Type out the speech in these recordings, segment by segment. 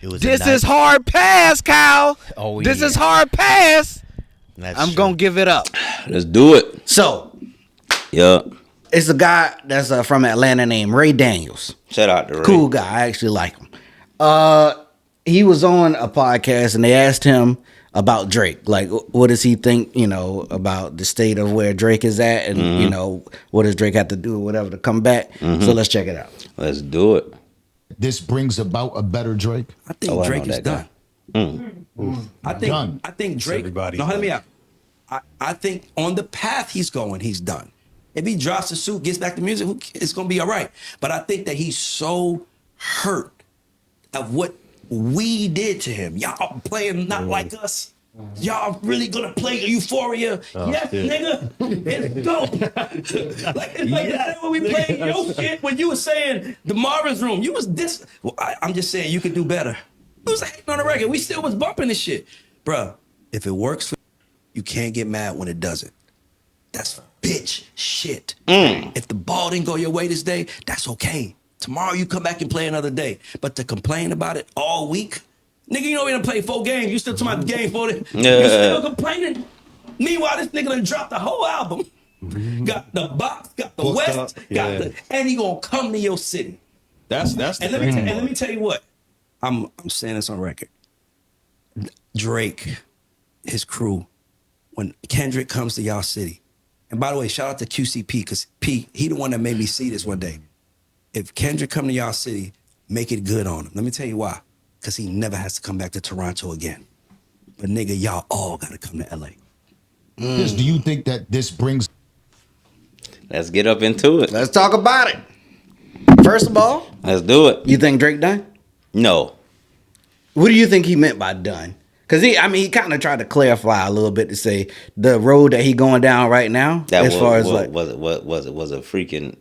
This is hard pass, Kyle. Oh, this is hard pass. I'm going to give it up. Let's do it. So, yeah. It's a guy that's from Atlanta named Ray Daniels. Shout out to Ray. Cool guy. I actually like him. He was on a podcast and they asked him about Drake. Like, what does he think, about the state of where Drake is at? And, what does Drake have to do or whatever to come back? So let's check it out. Let's do it. This brings about a better Drake? I think Drake is done. I think Drake. No, hear me out. I think on the path he's going, he's done. If he drops the suit, gets back to music, it's gonna be all right. But I think that he's so hurt of what we did to him. Y'all playing not like us. Y'all really gonna play Euphoria? Yes, nigga. It's dope. like that when we played your shit when you was saying the Marvin's Room. You was this. Well, I'm just saying you could do better. You was hating on the record. We still was bumping this shit, bruh. If it works for you, can't get mad when it doesn't. That's bitch shit. If the ball didn't go your way this day, that's okay. Tomorrow you come back and play another day. But to complain about it all week, nigga, you know we done played 4 games. You still talking about the game for it. You still complaining. Meanwhile, this nigga done dropped the whole album. Got the box, got the West, and he gonna come to your city. That's and let me tell you what. I'm saying this on record. Drake, his crew, when Kendrick comes to y'all city. And by the way, shout out to QCP, because P, he the one that made me see this one day. If Kendrick come to y'all city, make it good on him. Let me tell you why. Because he never has to come back to Toronto again. But nigga, y'all all gotta come to LA. Do you think that this brings... Let's get up into it. Let's talk about it. First of all, let's do it. You think Drake done? No. What do you think he meant by done? Because he kind of tried to clarify a little bit to say the road that he going down right now. That as far as like was a freaking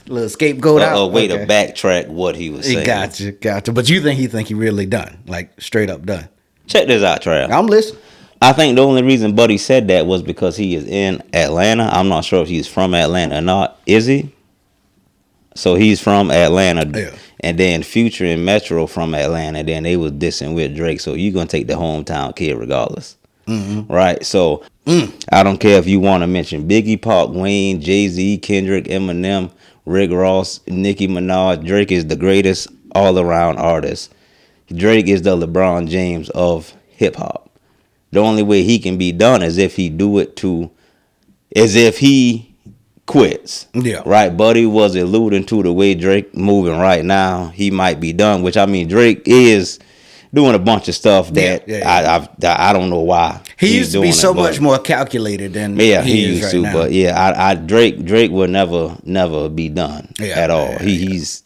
little scapegoat out. A way to backtrack what he was saying. Gotcha. But you think he really done, like straight up done? Check this out, Trav. I'm listening. I think the only reason Buddy said that was because he is in Atlanta. I'm not sure if he's from Atlanta or not. Is he? So he's from Atlanta. Yeah. And then Future and Metro from Atlanta. Then they was dissing with Drake. So you're going to take the hometown kid regardless. Mm-hmm. Right? So I don't care if you want to mention Biggie, Pac, Wayne, Jay-Z, Kendrick, Eminem, Rick Ross, Nicki Minaj. Drake is the greatest all-around artist. Drake is the LeBron James of hip-hop. The only way he can be done is if he quits. Yeah. Right. Buddy was alluding to the way Drake moving right now. He might be done, which I mean, Drake is doing a bunch of stuff that I don't know why. He used to be so much more calculated than he used right to. Now. But yeah, Drake will never be done at all. He's.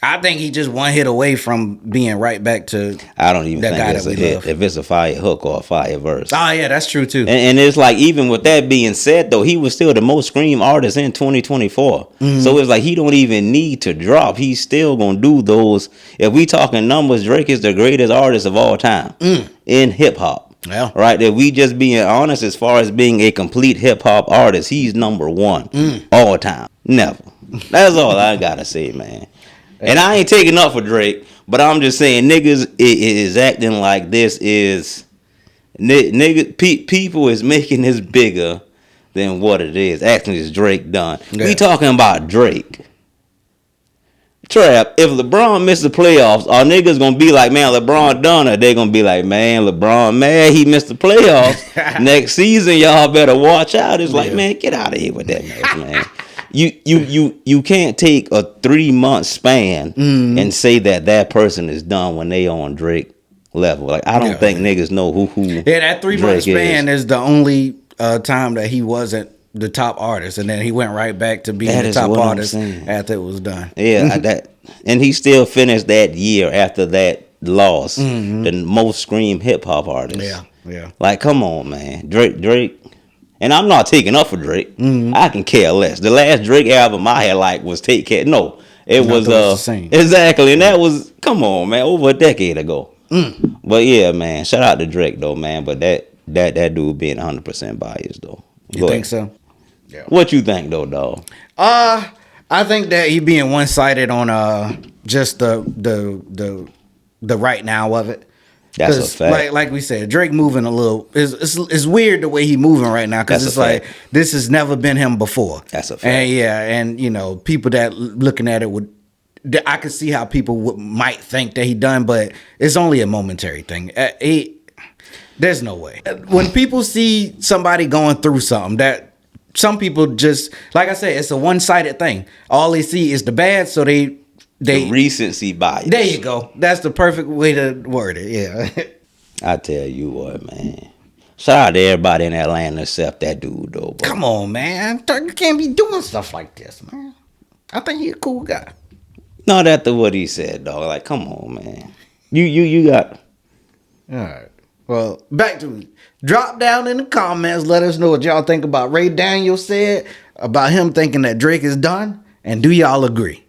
I think he just one hit away from being right back to. I don't even think it's a hit. If it's a fire hook or a fire verse. Oh yeah, that's true too. And it's like, even with that being said, though, he was still the most streamed artist in 2024. Mm-hmm. So it's like he don't even need to drop. He's still gonna do those. If we talking numbers, Drake is the greatest artist of all time in hip hop. Yeah. Right. If we just being honest, as far as being a complete hip hop artist, he's number one all time. Never. That's all I gotta say, man. And I ain't taking up for Drake, but I'm just saying niggas is acting like this is people is making this bigger than what it is. Acting is Drake done. Yeah. We talking about Drake. Trap, if LeBron missed the playoffs, are niggas gonna be like, man, LeBron done, or they gonna be like, man, LeBron, man, he missed the playoffs. Next season, y'all better watch out. It's like, man, get out of here with that mess, man. You can't take a 3-month span and say that person is done when they on Drake level. Like, I don't think niggas know who that 3-month span is the only time that he wasn't the top artist, and then he went right back to being the top artist after it was done. Yeah, and he still finished that year after that loss, the most streamed hip hop artist. Yeah. Like, come on, man, Drake. And I'm not taking up for Drake. I can care less. The last Drake album I had was Take Care. No, it was the same. Exactly, and that was, come on, man, over a decade ago. But yeah, man, shout out to Drake though, man. But that dude being 100% biased though. You think so? Yeah. What you think though, dog? I think that he being one sided on just the right now of it. That's a fact. Like we said, Drake moving a little. It's weird the way he moving right now because That's it's a like fact. this has never been him before. That's a fact. And and you know people that looking at it would. I could see how people might think that he done, but it's only a momentary thing. There's no way. When people see somebody going through something, that some people just like I said, it's a one sided thing. All they see is the bad, so they the recency bias. There you go. That's the perfect way to word it. Yeah. I tell you what, man. Shout out to everybody in Atlanta except that dude, though. Bro. Come on, man. You can't be doing stuff like this, man. I think he a cool guy. Not after what he said, dog. Like, come on, man. You got. All right. Well, back to drop down in the comments. Let us know what y'all think about Ray Daniels said about him thinking that Drake is done, and do y'all agree?